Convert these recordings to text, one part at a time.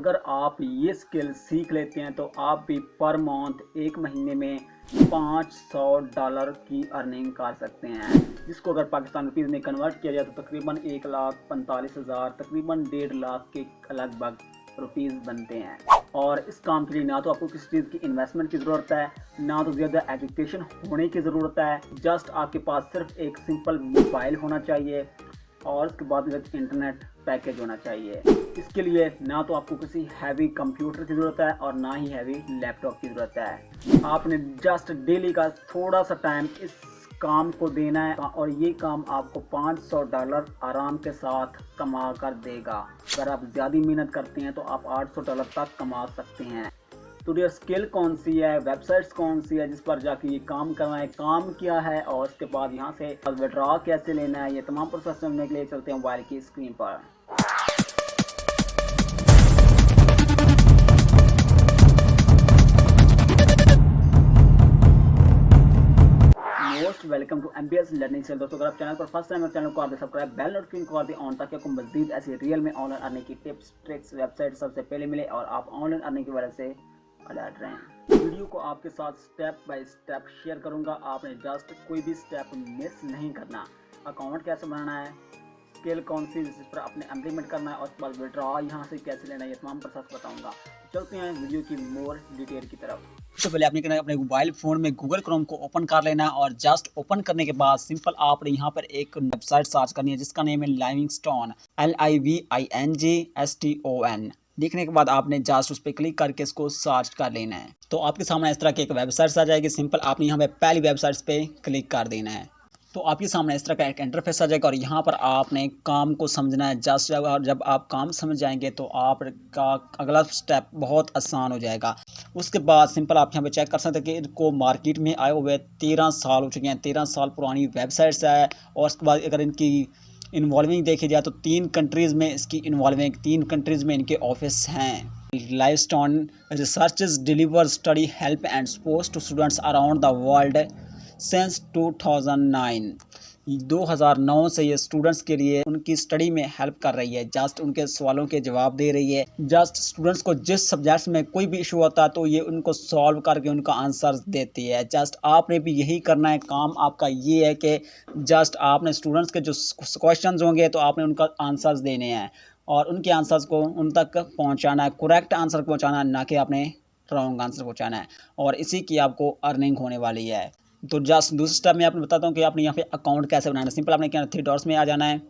अगर आप ये स्किल सीख लेते हैं तो आप भी पर मंथ एक महीने में $500 की अर्निंग कर सकते हैं, जिसको अगर पाकिस्तान रुपीज़ में कन्वर्ट किया जाए तो तकरीबन 1,45,000 तकरीबन 1.5 लाख के लगभग रुपीज़ बनते हैं। और इस काम के लिए ना तो आपको किसी चीज़ की इन्वेस्टमेंट की ज़रूरत है, ना तो ज़्यादा एजुकेशन होने की ज़रूरत है। जस्ट आपके पास सिर्फ एक सिंपल मोबाइल होना चाहिए और उसके बाद एक इंटरनेट पैकेज होना चाहिए। इसके लिए ना तो आपको किसी हैवी कंप्यूटर की ज़रूरत है और ना ही हैवी लैपटॉप की ज़रूरत है। आपने जस्ट डेली का थोड़ा सा टाइम इस काम को देना है और ये काम आपको $500 आराम के साथ कमा कर देगा। अगर आप ज़्यादा मेहनत करते हैं तो आप $800 तक कमा सकते हैं। तो ये स्किल कौन सी है, वेबसाइट्स कौन सी है जिस पर जाके ये काम करना है, काम क्या है और उसके बाद यहाँ से विड्रॉ कैसे लेना है, ये तमाम प्रोसेस समझने के लिए चलते हैं मोबाइल की स्क्रीन पर। Most welcome to MBS learning cell. दोस्तों अगर आप चैनल पर फर्स्ट टाइम है चैनल को आप सब्सक्राइब, बेल नोटिफिकेशन को कर दें ऑन, ताकि आपको मजीद ऐसी रियल में ऑनलाइन अर्निंग की टिप्स, ट्रिक्स, वेबसाइट सबसे पहले मिले और आप ऑनलाइन अर्निंग की वजह से अलर्ट रहें। वीडियो को आपके साथ स्टेप बाय स्टेप शेयर करूंगा, आपने जस्ट कोई भी स्टेप मिस नहीं करना। अकाउंट कैसे बनाना है, स्किल कौन सी जिस पर आपने इम्प्लीमेंट करना है और उसके बाद विड्रॉ यहाँ से कैसे लेना है, ये तमाम प्रोसेस बताऊंगा। चलते हैं वीडियो की मोर डिटेल की तरफ। सबसे पहले आपने करना है अपने मोबाइल फ़ोन में गूगल क्रोम को ओपन कर लेना है और जस्ट ओपन करने के बाद सिंपल आपने यहाँ पर एक वेबसाइट सर्च करनी है जिसका नेम है लाइविंगस्टोन, LIVINGSTON। देखने के बाद आपने जस्ट उस पर क्लिक करके इसको सर्च कर लेना है। तो आपके सामने इस तरह की एक वेबसाइट आ जाएगी। सिंपल आपने यहाँ पे पहली वेबसाइट्स पे क्लिक कर देना है। तो आपके सामने इस तरह का एक इंटरफेस आ जाएगा और यहाँ पर आपने काम को समझना है। जस्ट जब आप काम समझ जाएंगे तो आपका अगला स्टेप बहुत आसान हो जाएगा। उसके बाद सिंपल आप यहाँ पे चेक कर सकते हैं कि इनको मार्केट में आए हुए 13 साल हो चुके हैं। 13 साल पुरानी वेबसाइट्स है और उसके बाद अगर इनकी इन्वॉल्विंग देखी जाए तो 3 कंट्रीज़ में इसकी इन्वॉल्विंग, 3 कंट्रीज़ में इनके ऑफिस हैं। Livestone researches deliver study help and support to students around the world since 2009। 2009 से ये स्टूडेंट्स के लिए उनकी स्टडी में हेल्प कर रही है। जस्ट उनके सवालों के जवाब दे रही है। जस्ट स्टूडेंट्स को जिस सब्जेक्ट्स में कोई भी इशू होता है तो ये उनको सॉल्व करके उनका आंसर देती है। जस्ट आपने भी यही करना है। काम आपका ये है कि जस्ट आपने स्टूडेंट्स के जो क्वेश्चंस होंगे तो आपने उनका आंसर्स देने हैं और उनके आंसर्स को उन तक पहुँचाना है, करेक्ट आंसर पहुँचाना है, ना कि आपने रॉन्ग आंसर पहुँचाना है। और इसी की आपको अर्निंग होने वाली है। तो जस्ट दूसरे स्टेप में आपने बताता हूँ कि आपने यहाँ पे अकाउंट कैसे बनाना है। सिंपल आपने क्या 3 डॉट्स में आ जाना है।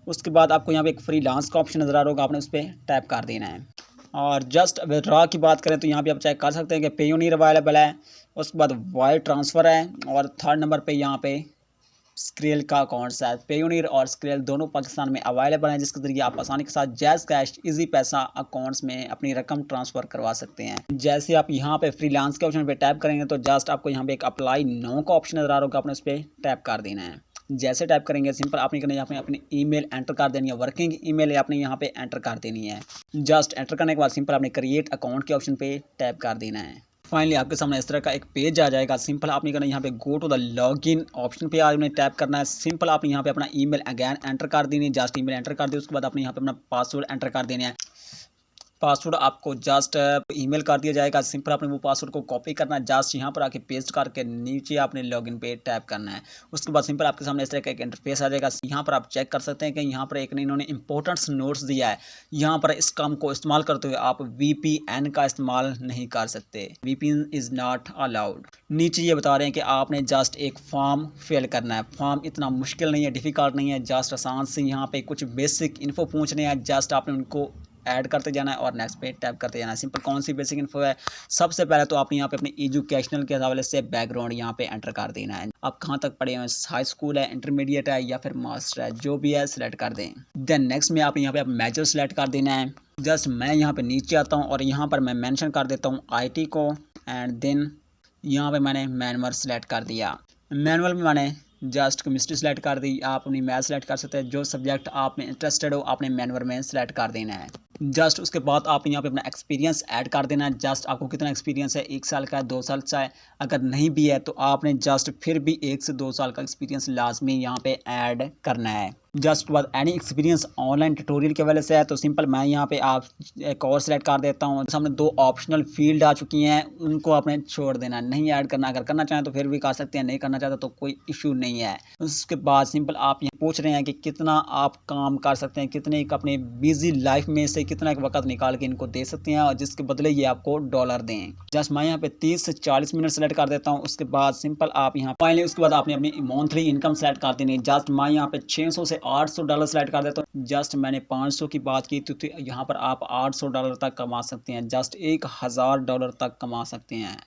उसके बाद आपको यहाँ पे एक फ्रीलांस का ऑप्शन नज़र आ रहा होगा, आपने उस पर टैप कर देना है। और जस्ट विड्रॉ की बात करें तो यहाँ पे आप चेक कर सकते हैं कि पेयोनियर अवेलेबल है। उसके बाद वायर ट्रांसफ़र है और थर्ड नंबर पर यहाँ पे स्क्रेल का अकाउंट्स है। पेयोनियर और स्क्रेल दोनों पाकिस्तान में अवेलेबल हैं, जिसके ज़रिए आप आसानी के साथ जैज़ कैश इजी पैसा अकाउंट्स में अपनी रकम ट्रांसफ़र करवा सकते हैं। जैसे आप यहाँ पे फ्रीलांस के ऑप्शन पे टैप करेंगे तो जस्ट आपको यहाँ पे एक अप्लाई नाउ का ऑप्शन नज़र आ रहा होगा, आपने उस पर टैप कर देना है। जैसे टैप करेंगे सिंपल आपने करना है, यहाँ पे अपनी ईमेल एंटर कर देनी है। वर्किंग ईमेल आपने यहाँ पे एंटर कर देनी है। जस्ट एंटर करने के बाद सिंपल आपने क्रिएट अकाउंट के ऑप्शन पे टैप कर देना है। फाइनली आपके सामने इस तरह का एक पेज आ जाएगा। सिंपल आपने करना है यहाँ पे go to the login option पे आपने टैप करना है। सिंपल आपने यहाँ पे अपना ईमेल अगेन एंटर कर देनी है। जस्ट ईमेल एंटर कर दी, उसके बाद आपने यहाँ पे अपना पासवर्ड एंटर कर देना है। पासवर्ड आपको जस्ट ईमेल कर दिया जाएगा। सिंपल आपने वो पासवर्ड को कॉपी करना है। जस्ट यहाँ पर आके पेस्ट करके नीचे आपने लॉगिन पे टैप करना है। उसके बाद सिंपल आपके सामने इस तरह का एक इंटरफेस आ जाएगा। यहाँ पर आप चेक कर सकते हैं कि यहाँ पर एक इन्होंने इंपॉर्टेंट नोट्स दिया है। यहाँ पर इस काम को इस्तेमाल करते हुए आप VPN का इस्तेमाल नहीं कर सकते। VPN is not allowed. नीचे ये बता रहे हैं कि आपने जस्ट एक फॉर्म फिल करना है। फॉर्म इतना मुश्किल नहीं है, डिफ़िकल्ट नहीं है, जस्ट आसान से यहाँ पे कुछ बेसिक इन्फो पूछने हैं। जस्ट आपने उनको ऐड करते जाना है और नेक्स्ट पे टैप करते जाना है। सिंपल कौन सी बेसिक इन्फो है, सबसे पहले तो आपने यहाँ पे अपने एजुकेशनल के हवाले से बैकग्राउंड यहाँ पे एंटर कर देना है। आप कहाँ तक पढ़े हैं, हाई स्कूल है, इंटरमीडिएट है या फिर मास्टर है, जो भी है सिलेक्ट कर दें। देन नेक्स्ट में आप यहाँ पे मेजर सेलेक्ट कर देना है। जस्ट मैं यहाँ पे नीचे आता हूँ और यहाँ पर मैं मेंशन कर देता हूँ IT को एंड देन यहाँ पे मैंने मैनुअल सेलेक्ट कर दिया। मैनुअल में मैंने जस्ट केमिस्ट्री सेलेक्ट कर दी। आप अपनी मैथ सेलेक्ट कर सकते हैं। जो सब्जेक्ट आप में इंटरेस्टेड हो आपने मैनुअल में सेलेक्ट कर देना है। जस्ट उसके बाद आप यहाँ पे अपना एक्सपीरियंस ऐड कर देना है। जस्ट आपको कितना एक्सपीरियंस है, 1 साल का है, 2 साल का है। अगर नहीं भी है तो आपने जस्ट फिर भी 1 से 2 साल का एक्सपीरियंस लाजमी यहाँ पे ऐड करना है। जस्ट उसके बाद एनी एक्सपीरियंस ऑनलाइन ट्यूटोरियल की वजह से है, तो सिंपल मैं यहाँ पे आप एक और सिलेक्ट कर देता हूँ। सामने 2 ऑप्शनल फील्ड आ चुकी हैं, उनको आपने छोड़ देना है, नहीं ऐड करना। अगर करना चाहें तो फिर भी कर सकते हैं, नहीं करना चाहते तो कोई इशू नहीं है। उसके बाद सिंपल आप ये पूछ रहे हैं कि कितना आप काम कर सकते हैं, कितने एक अपने बिजी लाइफ में से कितना एक वक्त निकाल के इनको दे सकते हैं और जिसके बदले ये आपको डॉलर दें। जस्ट मैं यहाँ पे 30 से 40 मिनट सेलेक्ट कर देता हूँ। उसके बाद सिंपल आप यहाँ फाइनली उसके बाद आपने अपनी मंथली इनकम सेलेक्ट कर देनी है। जस्ट मैं यहाँ पे 600 से 800 डॉलर सेलेक्ट कर देता हूँ। जस्ट मैंने 500 की बात की तो यहाँ पर आप 800 डॉलर तक कमा सकते हैं, जस्ट 1000 डॉलर तक कमा सकते हैं।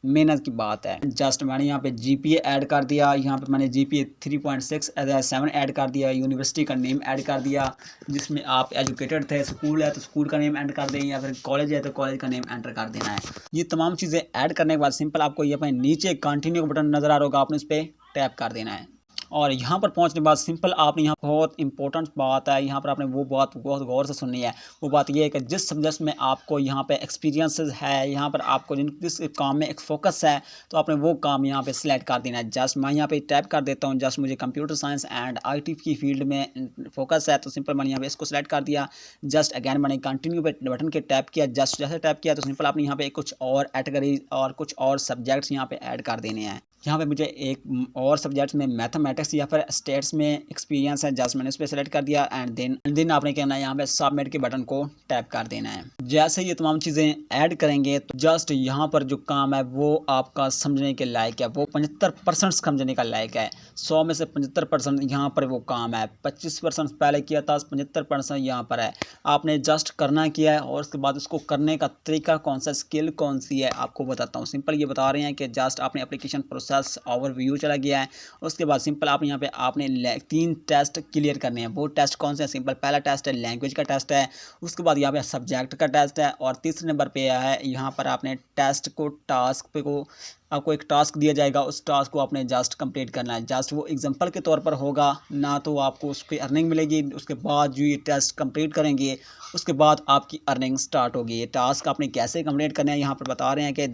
मेहनत की बात है। जस्ट मैंने यहाँ पे जीपीए ऐड कर दिया, यहाँ पे मैंने जीपीए 3.67 ऐड कर दिया, यूनिवर्सिटी का नेम ऐड कर दिया जिसमें आप एजुकेटेड थे, स्कूल है तो स्कूल का नेम एंटर कर दें या फिर कॉलेज है तो कॉलेज का नेम एंटर कर देना है। ये तमाम चीज़ें ऐड करने के बाद सिंपल आपको ये अपने नीचे कंटिन्यू का बटन नज़र आ रहा होगा, आपने उस पर टैप कर देना है। और यहाँ पर पहुँचने के बाद सिंपल आपने यहाँ बहुत इंपॉर्टेंट बात है, यहाँ पर आपने वो बात बहुत गौर से सुननी है। वो बात ये है कि जिस सब्जेक्ट में आपको यहाँ पे एक्सपीरियंस है, यहाँ पर आपको जिस काम में एक फोकस है, तो आपने वो काम यहाँ पे सिलेक्ट कर देना है। जस्ट मैं यहाँ पे टैप कर देता हूँ। जस्ट मुझे कंप्यूटर साइंस एंड IT की फील्ड में फोकस है, तो सिंपल मैंने यहाँ पे इसको सिलेक्ट कर दिया। जस्ट अगैन मैंने कंटिन्यू पे बटन के टैप किया। जस्ट जैसे टैप किया तो सिंपल आपने यहाँ पे कुछ और कैटेगरीज और कुछ और सब्जेक्ट्स यहाँ पे ऐड कर देने हैं। यहाँ पे मुझे एक और सब्जेक्ट्स में मैथमेटिक्स या फिर स्टेट्स में एक्सपीरियंस है, जस्ट मैंने उस पर सेलेक्ट कर दिया एंड देन आपने कहना है यहाँ पे सबमिट के बटन को टैप कर देना है। जैसे ये तमाम चीज़ें ऐड करेंगे तो जस्ट यहाँ पर जो काम है वो आपका समझने के लायक है, वो 75% समझने का लायक है। 100 में से 75% यहाँ पर वो काम है। 25% पहले किया था, 75% यहाँ पर है। आपने जस्ट करना किया है और उसके बाद उसको करने का तरीका कौन सा, स्किल कौन सी है, आपको बताता हूँ। सिंपल ये बता रहे हैं कि जस्ट आपने एप्लीकेशन प्रोसेस ओवरव्यू चला गया है। उसके बाद सिंपल आप यहाँ पे आपने 3 टेस्ट क्लियर करने हैं। वो टेस्ट कौन से हैं? सिंपल पहला टेस्ट है लैंग्वेज का टेस्ट है, उसके बाद यहाँ पे सब्जेक्ट का टेस्ट है और तीसरे नंबर पे है यहाँ पर आपने टेस्ट को टास्क पे को आपको एक टास्क दिया जाएगा, उस टास्क को आपने जस्ट कंप्लीट करना है। जस्ट वो एग्जांपल के तौर पर होगा, ना तो आपको उसकी अर्निंग मिलेगी। उसके बाद जो ये टेस्ट कंप्लीट करेंगे उसके बाद आपकी अर्निंग स्टार्ट होगी। ये टास्क आपने कैसे कंप्लीट करना है यहाँ पर बता रहे हैं कि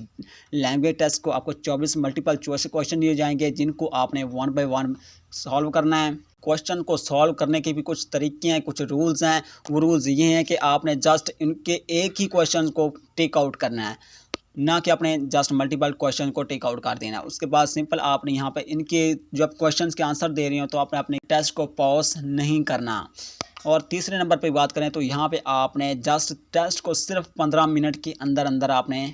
लैंग्वेज टेस्ट को आपको 24 मल्टीपल चॉइस क्वेश्चन दिए जाएंगे जिनको आपने 1 बाय 1 सॉल्व करना है। क्वेश्चन को सॉल्व करने के भी कुछ तरीके हैं, कुछ रूल्स हैं। वो रूल्स ये हैं कि आपने जस्ट इनके एक ही क्वेश्चन को टेक आउट करना है, ना कि आपने जस्ट मल्टीपल क्वेश्चन को टेक आउट कर देना। उसके बाद सिंपल आपने यहाँ पे इनके जब क्वेश्चंस के आंसर दे रही हो तो आपने अपने टेस्ट को पॉज नहीं करना। और तीसरे नंबर पे बात करें तो यहाँ पे आपने जस्ट टेस्ट को सिर्फ 15 मिनट के अंदर अंदर आपने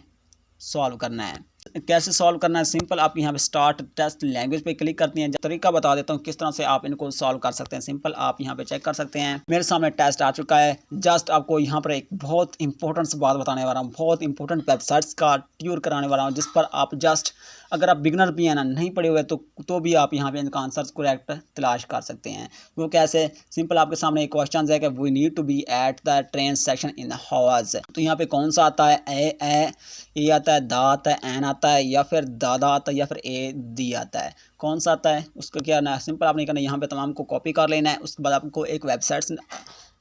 सॉल्व करना है। कैसे सॉल्व करना है? सिंपल आप यहाँ पे स्टार्ट टेस्ट लैंग्वेज पे क्लिक करती हैं। तरीका बता देता हूँ किस तरह से आप इनको सॉल्व कर सकते हैं। सिंपल आप यहाँ पे चेक कर सकते हैं, मेरे सामने टेस्ट आ चुका है। जस्ट आपको यहाँ पर एक बहुत इंपॉर्टेंट सी बात बताने वाला हूँ, बहुत इंपॉर्टेंट वेबसाइट्स का टूर कराने वाला हूँ जिस पर आप जस्ट अगर आप बिगनर भी हैं ना, नहीं पढ़े हुए तो भी आप यहाँ पे इनका आंसर करेक्ट तलाश कर सकते हैं। वो कैसे? सिंपल आपके सामने एक क्वेश्चन है कि we need to be at the train section in hours. तो यहाँ पे कौन सा आता है? ए आता है, दा आता है, एन आता है या फिर दादा आता है या फिर ए दी आता है? कौन सा आता है? उसको क्या करना है? सिंपल आपने करना है यहाँ पे तमाम को कॉपी कर लेना है। उसके बाद आपको एक वेबसाइट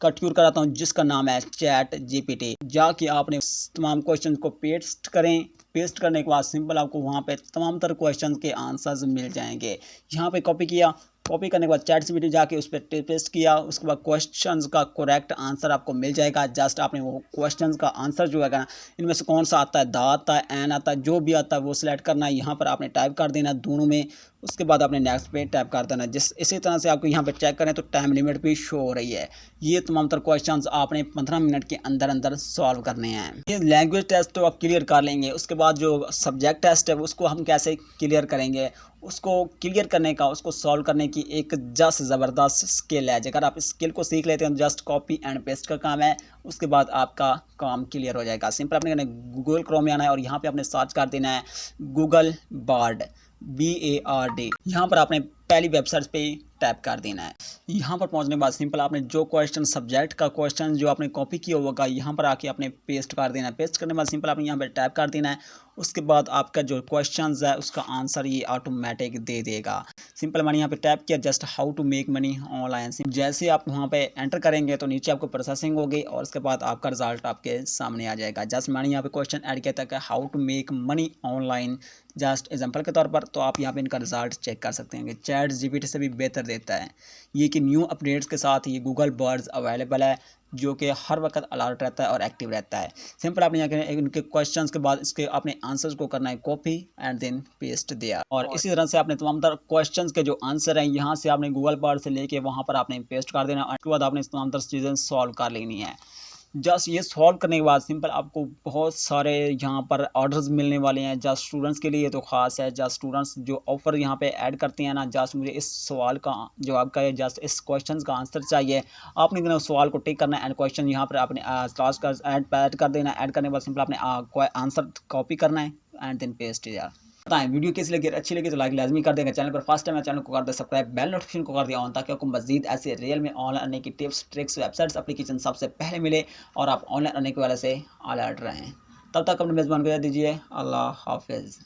का टूर कराता हूँ जिसका नाम है ChatGPT। जाके आपने तमाम क्वेश्चन को पेस्ट करें। पेस्ट करने के बाद सिंपल आपको वहाँ पे तमाम तरह क्वेश्चन के आंसर्स मिल जाएंगे। यहाँ पे कॉपी किया, कॉपी करने के बाद ChatGPT जाके उस पर पेस्ट किया, उसके बाद क्वेश्चंस का करेक्ट आंसर आपको मिल जाएगा। जस्ट आपने वो क्वेश्चंस का आंसर जो है ना, इनमें से कौन सा आता है, दा आता है, एन आता है, जो भी आता है वो सिलेक्ट करना है। यहाँ पर आपने टाइप कर देना दोनों में, उसके बाद आपने नेक्स्ट पे टैप कर देना। इसी तरह से आपको यहाँ पे चेक करें तो टाइम लिमिट भी शो हो रही है। ये तमाम तरह क्वेश्चंस आपने 15 मिनट के अंदर अंदर सॉल्व करने हैं। ये लैंग्वेज टेस्ट तो आप क्लियर कर लेंगे। उसके बाद जो सब्जेक्ट टेस्ट है उसको हम कैसे क्लियर करेंगे? उसको क्लियर करने का, उसको सॉल्व करने की एक जस्ट ज़बरदस्त स्किल है। अगर आप इस स्किल को सीख लेते हैं तो जस्ट कॉपी एंड पेस्ट का काम है, उसके बाद आपका काम क्लियर हो जाएगा। सिंपल अपने गूगल क्रोम में आना है और यहाँ पे आपने सर्च कर देना है गूगल बार्ड, BARD। यहाँ पर आपने पहली वेबसाइट पे टैप कर देना है। यहाँ पर पहुँचने के बाद सिंपल आपने जो क्वेश्चन सब्जेक्ट का क्वेश्चन जो आपने कॉपी किया होगा यहाँ पर आके आपने पेस्ट कर देना है। पेस्ट करने के बाद सिंपल आपने यहाँ पर टैप कर देना है। उसके बाद आपका जो क्वेश्चन है उसका आंसर ये ऑटोमेटिक दे देगा। सिंपल मैंने यहाँ पे टैप किया just how to make money online. जैसे आप वहाँ पे एंटर करेंगे तो नीचे आपको प्रोसेसिंग होगी और उसके बाद आपका रिजल्ट आपके सामने आ जाएगा। जस्ट मैंने यहाँ पे क्वेश्चन ऐड किया था कि how to make money online, just example के तौर पर। तो आप यहाँ पे इनका रिजल्ट चेक कर सकते हैं कि ChatGPT से भी बेहतर देता है ये कि न्यू अपडेट्स के साथ ये गूगल बर्ड्स अवेलेबल है, जो कि हर वक्त अलर्ट रहता है और एक्टिव रहता है। सिंपल आपने यहाँ इनके क्वेश्चंस के बाद इसके अपने आंसर्स को करना है कॉपी एंड देन पेस्ट दिया, और इसी तरह से आपने तमाम तरह क्वेश्चंस के जो आंसर हैं यहाँ से आपने गूगल बर्ड से लेके वहाँ पर आपने पेस्ट कर देना, उसके बाद आपने इस तमाम तरह चीज़ें सॉल्व कर लेनी है। जस्ट ये सॉल्व करने के बाद सिंपल आपको बहुत सारे यहाँ पर ऑर्डर्स मिलने वाले हैं। जस्ट स्टूडेंट्स के लिए तो ख़ास है, जस्ट स्टूडेंट्स जो ऑफ़र यहाँ पे ऐड करते हैं ना, जस्ट मुझे इस सवाल का जवाब का है, जस्ट इस क्वेश्चन का आंसर चाहिए। आपने उस सवाल को टिक करना है एंड क्वेश्चन यहाँ पर आपने लास्ट का ऐड कर देना। ऐड करने के बाद सिंपल आपने आंसर कॉपी करना है एंड देन पेस्ट यार। बताएं वीडियो कैसी लगी, अच्छी लगी तो लाइक लाजमी कर देंगे। चैनल पर फर्स्ट टाइम है चैनल को कर दे सब्सक्राइब, बेल नोटिफिकेशन को कर दिया ऑन, ताकि आपको मजीद ऐसे रियल में ऑनलाइन अर्निंग की टिप्स ट्रिक्स वेबसाइट्स एप्लीकेशन सबसे पहले मिले और आप ऑनलाइन अर्निंग के वाले से अलर्ट रहें। तब तक अपने मेज़बान को दीजिए। अल्लाह हाफिज़।